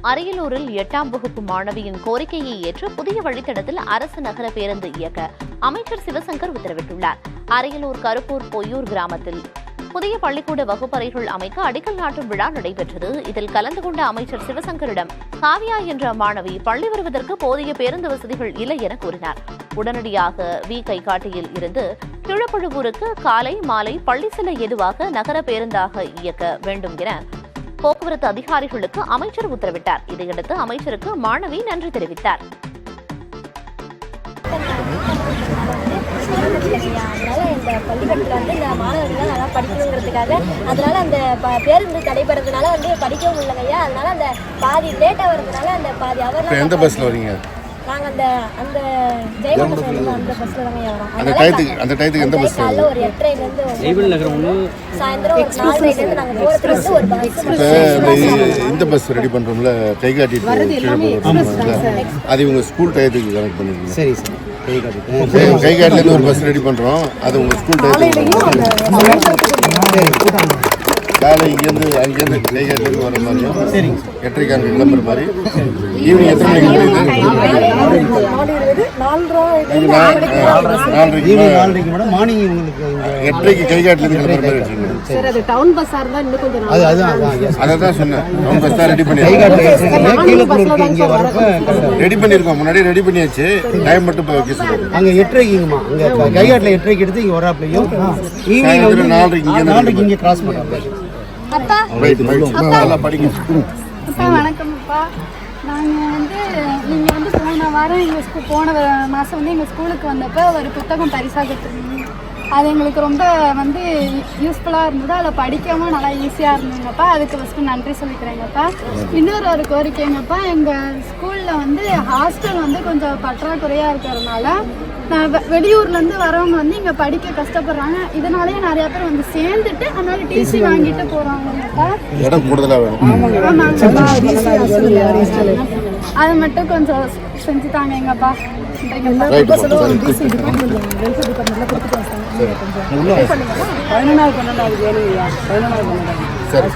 அரியலூரில் 8ஆம் வகுப்பு மாணவியின் கோரிக்கையை ஏற்று புதிய வழித்தடத்தில் அரசு நகர பேருந்து இயக்க அமைச்சர் சிவசங்கர் உத்தரவிட்டுள்ளார். அரியலூர் கருப்பூர் பொய்யூர் கிராமத்தில் புதிய பள்ளிக்கூட வகுப்பறைகள் அமைக்க அடிக்கல் நாட்டும் விழா நடைபெற்றது. இதில் கலந்து கொண்ட அமைச்சர் சிவசங்கரிடம் காவியா என்ற மாணவி பள்ளி வருவதற்கு போதிய பேருந்து வசதிகள் இல்லை என கூறினார். உடனடியாக கைகாட்டியில் இருந்து கீழப்பழுவூருக்கு காலை மாலை பள்ளி செல்ல ஏதுவாக நகர பேருந்தாக இயக்க வேண்டும் என போக்குவரத்து அதிகாரிகளுக்கு அமைச்சர் உத்தரவிட்டார். இதையடுத்து அமைச்சருக்கு மாணவி நன்றி தெரிவித்தார். அதனால இந்த பள்ளிக்கூடத்தில் வந்து இந்த மாணவர்கள் நல்லா படிக்கணுங்கிறதுக்காக அதனால அந்த பேருந்து தடைபடுறதுனால வந்து படிக்கவும் முடியலையா. அதனால அந்த பாதி லேட்டாக வர்றதுனால அந்த பாதி அவர் எந்த பஸ்ல வரீங்க? நாங்கள் அந்த ஜெயமண்டபம் அந்த பஸ்ல தாங்க வரோம். அந்த டயத்துக்கு எந்த பஸ்? காலைல ஒரு 8:30 சாயந்தரம் ஒரு 4:30 நாங்கள் போகிறதுக்கு வந்து ஒரு பஸ். இந்த பஸ் ரெடி பண்ணுறோம்ல கை காட்டிட்டு அது இவங்க ஸ்கூல் டயத்துக்கு கனெக்ட் பண்ணிருக்கீங்க. சரி சார், கை காட்டிலேருந்து ஒரு பஸ் ரெடி பண்ணுறோம். அது உங்கள் ஸ்கூல் டயத்துக்கு காலை அங்கேருந்து கை காட்டிலேருந்து வர மாதிரியும் 8:30 அங்கே கிளம்புற மாதிரி ஈவினிங் எத்தனை மணிக்கு? 4:30 மேடம். மார்னிங் உங்களுக்கு 8:30 கை காட்டிலேருந்து கிளம்புற மாதிரி வச்சுக்கோங்க. சார் அது டவுன் பஸ்ஸாக இருந்தால் இன்னும் கொஞ்சம் அதை தான் சொன்னேன். டவுன் பஸ் தான் ரெடி ரெடி பண்ணியிருக்கோம். முன்னாடியே ரெடி பண்ணியாச்சு. டைம் மட்டும் இப்போ வைக்க சொல்லுங்க. அங்கே 8:30க்குங்கம்மா. அங்கே கைகாட்டில் 8:30 எடுத்து இங்கே வராப்லையும் ஈவினிங் 4:30 இங்கே கிராஸ் பண்ணுறாங்க. அப்பா நல்லா படிங்க. அப்பா வணக்கம்ப்பா. நாங்கள் வந்து நீங்கள் வந்து போன வாரம் எங்கள் போன மாதம் வந்து எங்கள் ஸ்கூலுக்கு வந்தப்போ ஒரு புத்தகம் பரிசாக கொடுத்துருந்தீங்க. அது எங்களுக்கு ரொம்ப வந்து யூஸ்ஃபுல்லாக இருந்தது. அதில் படிக்கவும் நல்லா ஈஸியாக இருந்ததுங்கப்பா. அதுக்கு ஃபஸ்ட்டு நன்றி சொல்லிக்கிறேங்கப்பா. இன்னொரு கோரிக்கைங்கப்பா, எங்கள் ஸ்கூலில் வந்து ஹாஸ்டல் வந்து கொஞ்சம் பற்றாக்குறையாக இருக்கிறதுனால வெளியூர்லேருந்து வரவங்க வந்து இங்கே படிக்க கஷ்டப்படுறாங்க. இதனாலேயே நிறையா பேர் வந்து சேர்ந்துட்டு அதனால டிசி வாங்கிட்டு போகிறாங்கப்பா. இடம் கூடுதலாக வேணும். அது மட்டும் கொஞ்சம் செஞ்சு தாங்க எங்கப்பா. சரி.